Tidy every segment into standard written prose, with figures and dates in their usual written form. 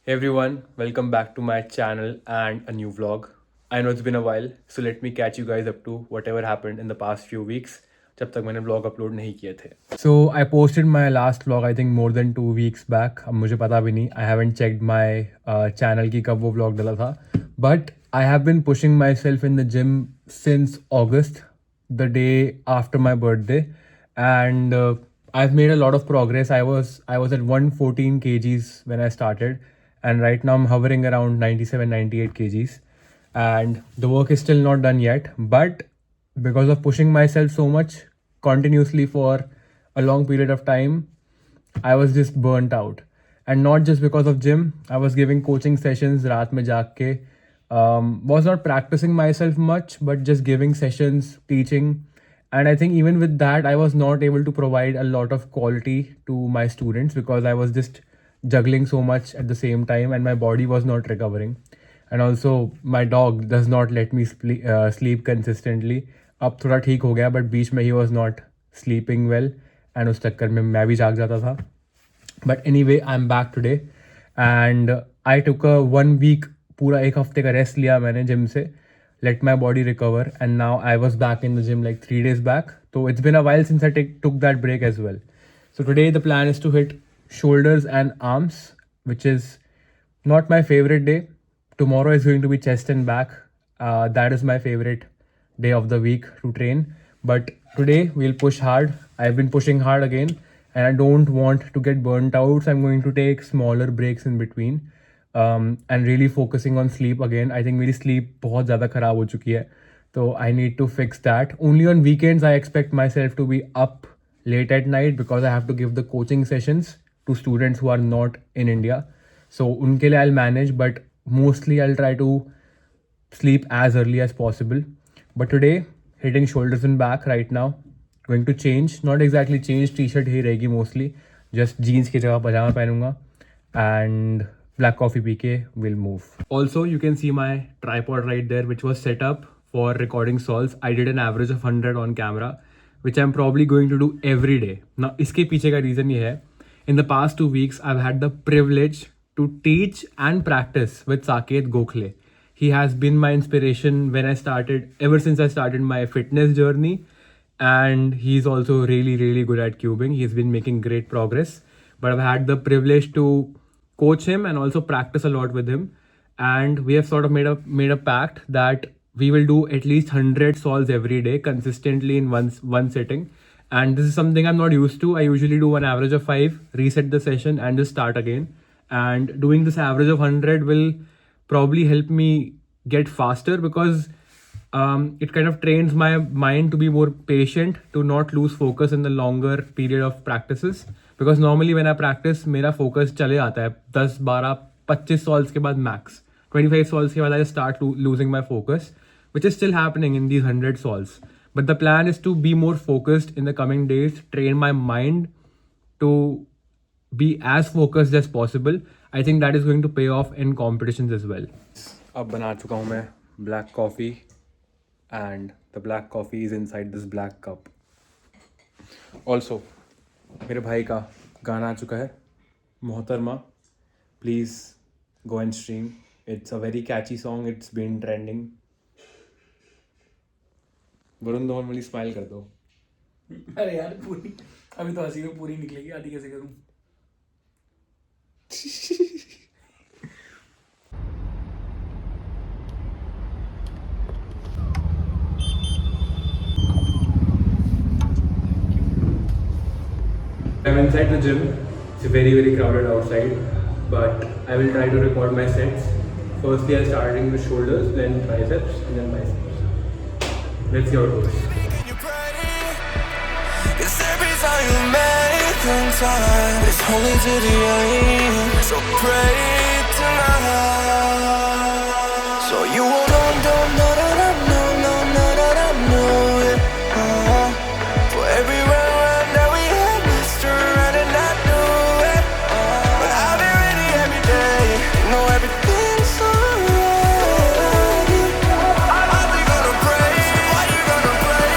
Hey everyone, welcome back to my channel and a new vlog. I know it's been a while, so let me catch you guys up to whatever happened in the past few weeks जब तक मैंने vlog upload नहीं किए थे. So I posted my last vlog I think more than 2 weeks back. अब मुझे पता भी नहीं. I haven't checked my channel की कब वो vlog डाला था. But I have been pushing myself in the gym since August, the day after my birthday, and I've made a lot of progress. I was at 114 kgs when I started, and right now I'm hovering around 97 98 kgs, and the work is still not done yet, but because of pushing myself so much continuously for a long period of time, I was just burnt out. And not just because of gym, I was giving coaching sessions raat mein jaag ke, was not practicing myself much, but just giving sessions, teaching. And I think even with that, I was not able to provide a lot of quality to my students because I was just juggling so much at the same time and my body was not recovering. And also my dog does not let me sleep consistently. अब थोड़ा ठीक हो गया, but बीच में he was not sleeping well, and उस चक्कर में मैं भी जाग जाता था. But anyway, I'm back today, and I took a 1 week, पूरा एक हफ्ते का रेस्ट लिया मैंने जिम से, let my body recover, and now I was back in the gym like 3 days back. So it's been a while since I took that break as well. So today the plan is to hit shoulders and arms, which is not my favorite day. Tomorrow is going to be chest and back. That is my favorite day of the week to train. But today we'll push hard. I've been pushing hard again, and I don't want to get burnt out. So I'm going to take smaller breaks in between, and really focusing on sleep again. I think मेरी sleep बहुत ज़्यादा ख़राब हो चुकी है, so I need to fix that. Only on weekends I expect myself to be up late at night because I have to give the coaching sessions to students who are not in India. So उनके लिए I'll manage, but mostly I'll try to sleep as early as possible. But today, hitting shoulders and back right now. Going to change, not exactly change, t-shirt ही रहेगी mostly. Just jeans की जगह पजामा पहनूंगा, and black coffee P के we'll move. Also, you can see my tripod right there, which was set up for recording solves. I did an average of 100 on camera, which I'm probably going to do every day. Now, इसके पीछे का reason ये है. In the past 2 weeks, I've had the privilege to teach and practice with Saket Gokhale. He has been my inspiration ever since I started my fitness journey. And he's also really, really good at cubing. He's been making great progress. But I've had the privilege to coach him and also practice a lot with him. And we have sort of made a pact that we will do at least 100 solves every day consistently in one sitting. And this is something I'm not used to. I usually do an average of 5, reset the session, and just start again. And doing this average of 100 will probably help me get faster because it kind of trains my mind to be more patient, to not lose focus in the longer period of practices. Because normally when I practice, मेरा focus चले आता है 10, 12, 25 solves के बाद max. 25 solves के बाद I start losing my focus, which is still happening in these 100 solves. But the plan is to be more focused in the coming days, train my mind to be as focused as possible. I think that is going to pay off in competitions as well. अब बना चुका हूँ मैं black coffee, and the black coffee is inside this black cup. Also, मेरे भाई का गाना आ चुका है, मोहतरमा. Please go and stream. It's a very catchy song. It's been trending. Varun Dhawan वाली स्माइल कर दो. अरे यार पूरी अभी तो हंसी में पूरी निकलेगी, आधी कैसे करूं? I'm inside the gym. It's very, very crowded outside, but I will try to record my sets. Firstly, I'm starting with shoulders, then triceps, and then biceps. Let's see how it goes. It's holy to the end, so pray tonight. So you won't know, for every round that we had, Mr. Right, and I knew it. But I've been ready every day, you know everything's alright. Are we gonna pray? Are you gonna pray?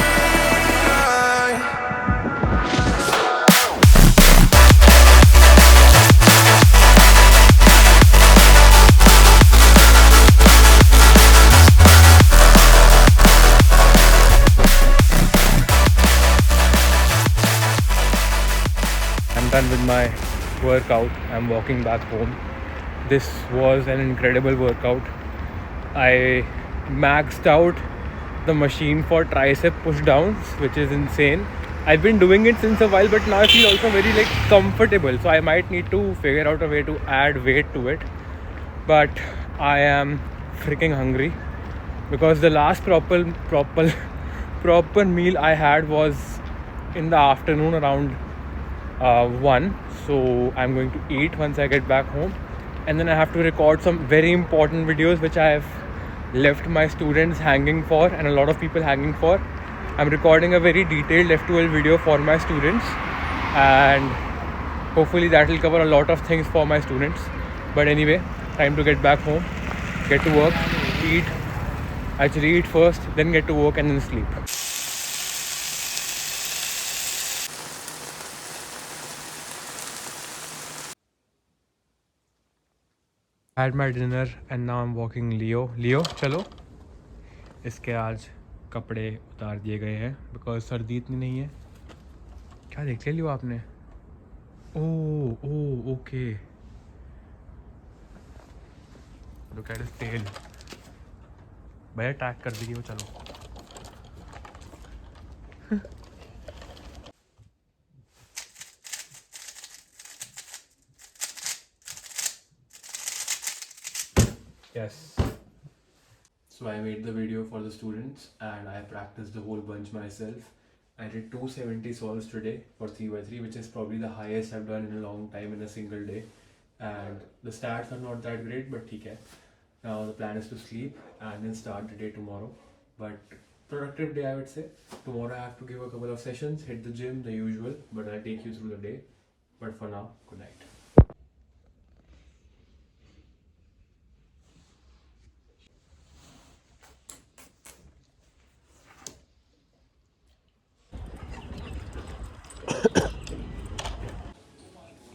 with my workout. I'm walking back home. This was an incredible workout. I maxed out the machine for tricep push downs, which is insane. I've been doing it since a while, but now I feel also very comfortable, so I might need to figure out a way to add weight to it. But I am freaking hungry because the last proper meal I had was in the afternoon around 1. So I'm going to eat once I get back home, and then I have to record some very important videos which I have left my students hanging for, and a lot of people hanging for. I'm recording a very detailed F12 video for my students, and hopefully that will cover a lot of things for my students. But anyway, time to get back home, get to work, eat, actually eat first, then get to work and then sleep. I had my dinner and now I'm walking Leo चलो. इसके आज कपड़े उतार दिए गए हैं because सर्दी इतनी नहीं है. क्या देख लियो आपने? Oh okay. Look at his tail. भैया टैग कर दीजिए वो. चलो. Yes. So I made the video for the students and I practiced a whole bunch myself. I did 270 solves today for 3x3, which is probably the highest I've done in a long time in a single day. And the stats are not that great, but okay. Now the plan is to sleep and then start the day tomorrow. But productive day, I would say. Tomorrow I have to give a couple of sessions, hit the gym, the usual, but I'll take you through the day. But for now, good night.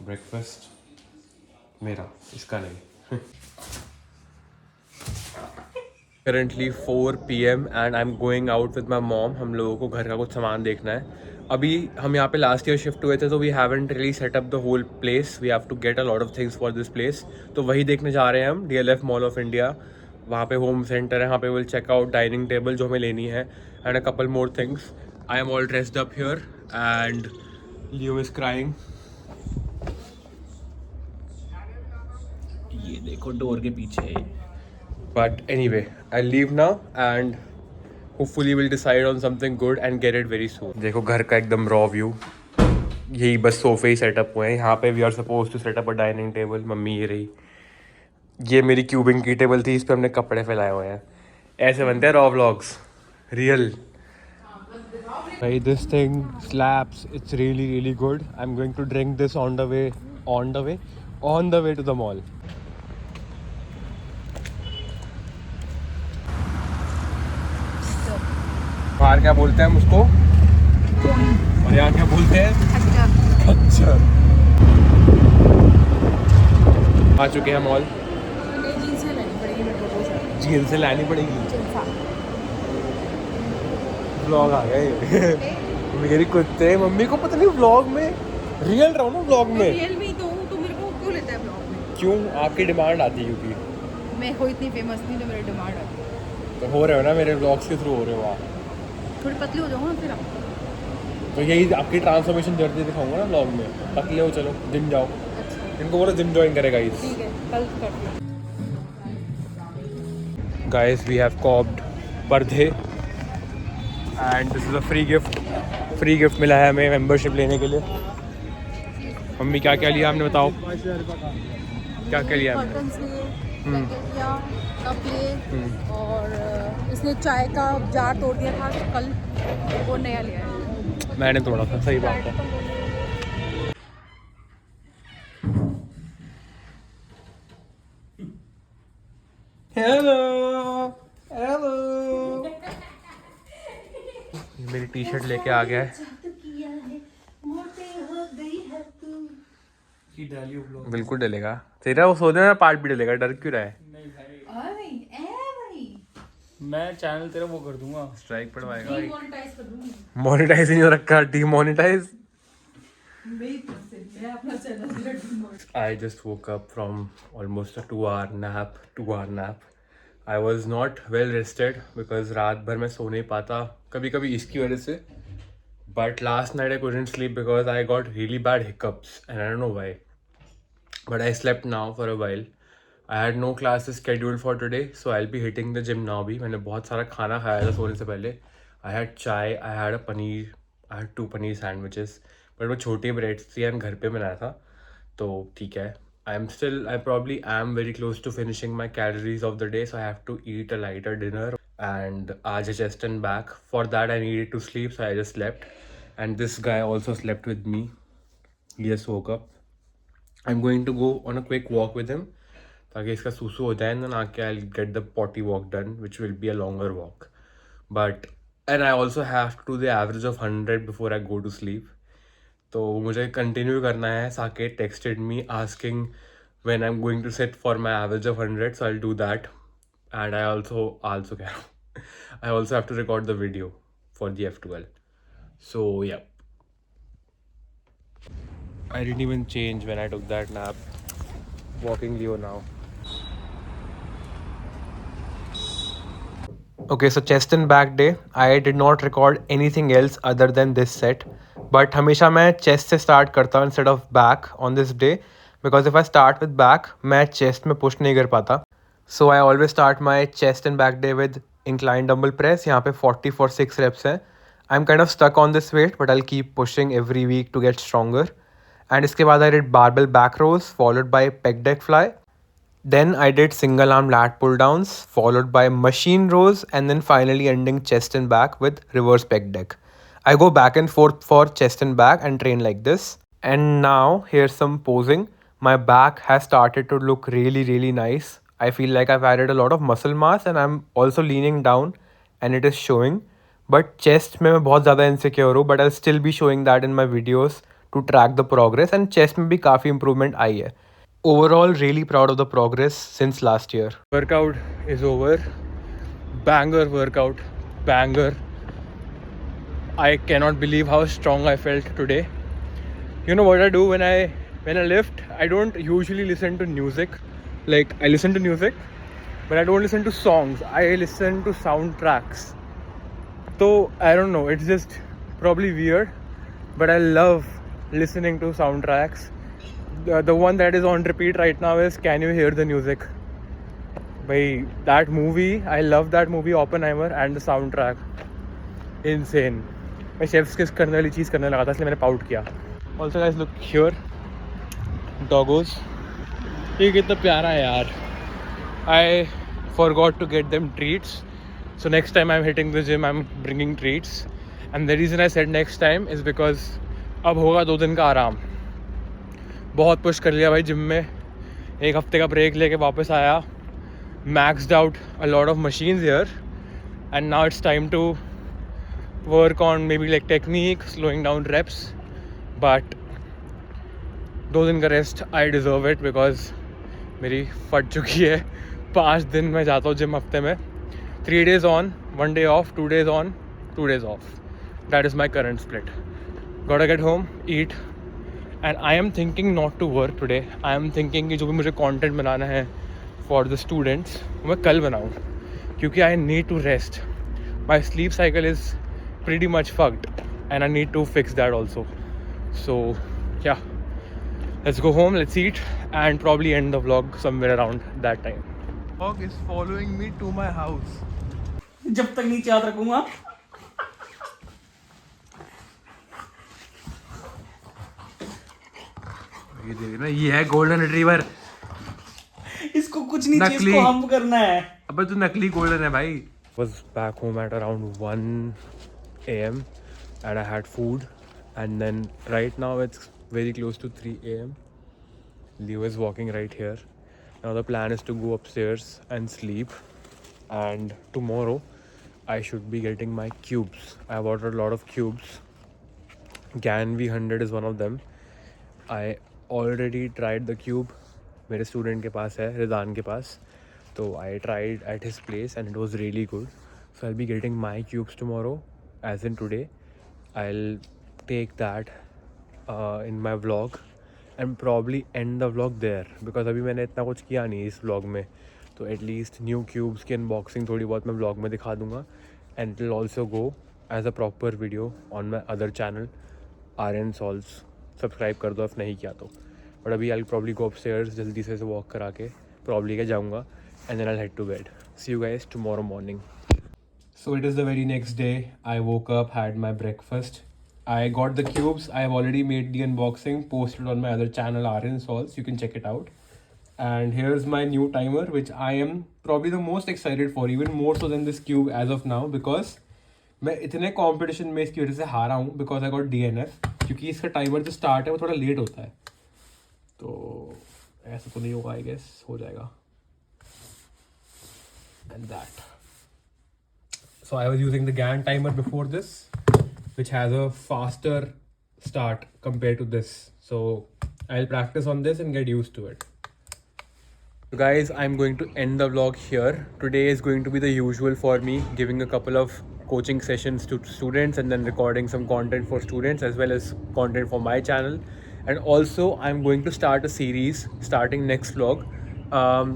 Breakfast मेरा, इसका नहीं. Currently 4 PM and I'm going out with my mom. हम लोगों को घर का कुछ सामान देखना है. अभी हम यहाँ पे लास्ट ईयर शिफ्ट हुए थे, तो we haven't really set up the whole place. We have to get a lot of things for this place. तो वही देखने जा रहे हैं हम. DLF मॉल ऑफ इंडिया, वहाँ पे होम सेंटर है. वहाँ पे will check out dining table जो हमें लेनी है and a couple more things. I am all dressed up here and Leo is crying. ये देखो डोर के पीछे. But anyway, I leave now and hopefully will decide on something good and get it very soon. देखो घर का एकदम raw view. यही बस सोफे ही सेटअप हुए हैं यहाँ पे. We are suppose to setup a dining table. Mummy ये रही. ये मेरी क्यूबिंग की टेबल थी, इस पर हमने कपड़े फैलाए हुए हैं. ऐसे बनते हैं रॉ व्लॉग्स, रियल. भाई this thing slaps. It's really good. I am going to drink this on the way to the mall. बाहर क्या बोलते हैं हम उसको, और यहाँ क्या बोलते हैं? खच्चर. आ चुके हैं मॉल. जीन्स से लानी पड़ेगी. व्लॉग आ गए. मेरी कुत्ते मम्मी को पता नहीं व्लॉग में रियल रहो ना. व्लॉग में रियल में तो मेरे को क्यों लेता है व्लॉग में? क्यों? आपकी डिमांड आती है क्योंकि मैं कोई इतनी फेमस नहीं, तो मेरी डिमांड आती है. तो हो रहे हो ना मेरे व्लॉग्स के थ्रू हो रहे हो आप. थोड़ी पतली हो जाऊँ ना फिर आप. तो यही आपकी ट्रांसफॉर्मेशन जर्नी दिखाऊंगा ना व्लॉग में. पतले हो, चलो जिम जाओ. अच्छा इनको बोलो जिम ज्वाइन करेगा इस. ठीक है, कल करते हैं. Guys, we have cobbed पर्दे and this is a free gift मिला है हमें मेंबरशिप लेने के लिए. मम्मी क्या क्या लिया हमने बताओ. क्या क्या लिया हमने? कर्टन्स लिए, पैकेट लिया, कप लिए, और इसने चाय का जार तोड़ दिया था कल, वो नया लिया है. मैंने तोड़ा था. सही बात है. हेलो मेरी टी शर्ट लेके आ गया है. बिल्कुल डलेगा. तेरा वो सोचने में पार्ट भी डलेगा. डर क्यों रहा है? मैं चैनल तेरा वो कर दूंगा, स्ट्राइक पड़वाएगा. मोनेटाइज कर दूंगी. मोनेटाइज नहीं हो रखा, demonetise. I just woke up from almost a 2 hour nap. I was not well rested because रात भर मैं सो नहीं पाता, कभी कभी इसकी वजह से. But last night I couldn't sleep because I got really bad hiccups and I don't know why. But I slept now for a while. I had no classes scheduled for today, so I'll be hitting the gym now भी. मैंने बहुत सारा खाना खाया था सोने से पहले. I had chai, I had a paneer, I had 2 paneer sandwiches. But वो छोटी ब्रेड्स थी and घर पे बनाया था, तो ठीक है. I probably am very close to finishing my calories of the day, so I have to eat a lighter dinner. And आज है chest and back. For that I needed to sleep, so I just slept. And this guy also slept with me. He just woke up. I'm going to go on a quick walk with him ताकि इसका सूसू हो जाए, and then आके I'll get the potty walk done, which will be a longer walk. And I also have to do the average of 100 before I go to sleep. तो मुझे continue करना है. Saket texted me asking when I'm going to sit for my average of 100, so I'll do that. And I also कह रहा हूँ, I also have to record the video for the F12. So yeah. I didn't even change when I took that nap. Walking Leo now. Okay, so chest and back day. I did not record anything else other than this set. But हमेशा मैं chest से start करता हूँ instead of back on this day. Because if I start with back, मैं chest में push नहीं कर पाता. So I always start my chest and back day with incline dumbbell press. यहाँ पे 40 for 6 reps है. I'm kind of stuck on this weight, but I'll keep pushing every week to get stronger. And इसके बाद I did barbell back rows followed by pec deck fly. Then I did single arm lat pull downs followed by machine rows, and then finally ending chest and back with reverse pec deck. I go back and forth for chest and back and train like this. And now here's some posing. My back has started to look really, really nice. I feel like I've added a lot of muscle mass and I'm also leaning down and it is showing. But chest में मैं बहुत ज़्यादा insecure हूँ, but I'll still be showing that in my videos to track the progress. And chest में भी काफ़ी improvement आई है. Overall, really proud of the progress since last year. Workout is over. Banger workout. Banger. I cannot believe how strong I felt today. You know what I do when I lift? I don't usually listen to music. Like, I listen to music, but I don't listen to songs. I listen to soundtracks. So, I don't know. It's just probably weird, but I love listening to soundtracks. The one that is on repeat right now is Can You Hear the Music? By that movie, I love that movie Oppenheimer and the soundtrack. Insane. मैं chefs किस करने वाली चीज़ करने लगा था, इसलिए मैंने pout किया. Also guys, look here. Doggos. ये कितना प्यारा है यार. I forgot to get them treats. So next time I'm hitting the gym, I'm bringing treats. And the reason I said next time is because अब होगा 2 दिन का आराम. बहुत पुश कर लिया भाई जिम में. 1 हफ्ते का ब्रेक लेके वापस आया. Maxed out a lot of machines here. And now it's time to work on maybe like technique, slowing down reps. But 2 दिन का rest I deserve it because मेरी फट चुकी है. 5 दिन मैं जाता हूँ जिम हफ्ते में. 3 days on, 1 day off, 2 days on, 2 days off. That is my current split. Gotta get home, eat. And I am thinking not to work today. I am thinking कि जो भी मुझे content बनाना है for the students, मैं कल बनाऊँ. क्योंकि I need to rest. My sleep cycle is pretty much fucked. And I need to fix that also. So, yeah. Let's go home, let's eat. And probably end the vlog somewhere around that time. Dog is following me to my house. जब तक नीचे हाथ रखूंगा. ये देख ना, ये है गोल्डन रिट्रीवर. इसको कुछ नहीं चाहिए, इसको हम करना है. अबे तू नकली गोल्डन है भाई. Was back home at around 1 a.m. and I had food, and then right now it's very close to 3 a.m. Leo is walking right here. Now the plan is to go upstairs and sleep, and tomorrow I should be getting my cubes. I have ordered a lot of cubes. GAN V100 is one of them. I already tried the cube. मेरे student के पास है, रिदान के पास. So I tried at his place and it was really good. So I'll be getting my cubes tomorrow, as in today. I'll take that in my vlog and probably end the vlog there because अभी मैंने इतना कुछ किया नहीं इस vlog में, तो at least new cubes की unboxing थोड़ी बहुत मैं vlog में दिखा दूँगा and it will also go as a proper video on my other channel RN Solves. Subscribe कर दो if नहीं किया तो. But अभी I'll probably go upstairs जल्दी से walk करा के probably के जाऊँगा and then I'll head to bed. See you guys tomorrow morning. So it is the very next day. I woke up, had my breakfast. I got the cubes. I have already made the unboxing, posted on my other channel RN Solves. You can check it out. And here's my new timer, which I am probably the most excited for, even more so than this cube as of now, because मैं इतने competition में इसकी वजह से हारा हूँ because I got DNF, क्योंकि इसका टाइमर जो स्टार्ट है वो थोड़ा लेट होता है, तो ऐसा तो नहीं होगा, आई गेस हो जाएगा. And that, so I was using the GAN timer before this, which has a faster start compared to this, so I'll practice on this and get used to it. So guys, I'm going to end the vlog here. Today is going to be the usual for me, giving a couple of coaching sessions to students and then recording some content for students as well as content for my channel. And also I'm going to start a series starting next vlog,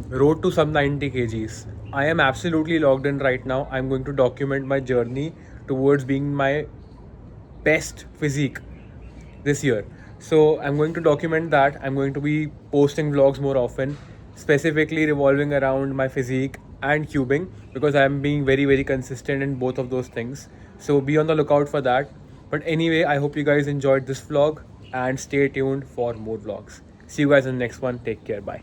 Road to Sub 90 kgs. I am absolutely logged in right now. I'm going to document my journey towards being my best physique this year. So I'm going to document that. I'm going to be posting vlogs more often, specifically revolving around my physique and cubing, because I'm being very, very consistent in both of those things. So be on the lookout for that. But anyway, I hope you guys enjoyed this vlog and stay tuned for more vlogs. See you guys in the next one. Take care. Bye.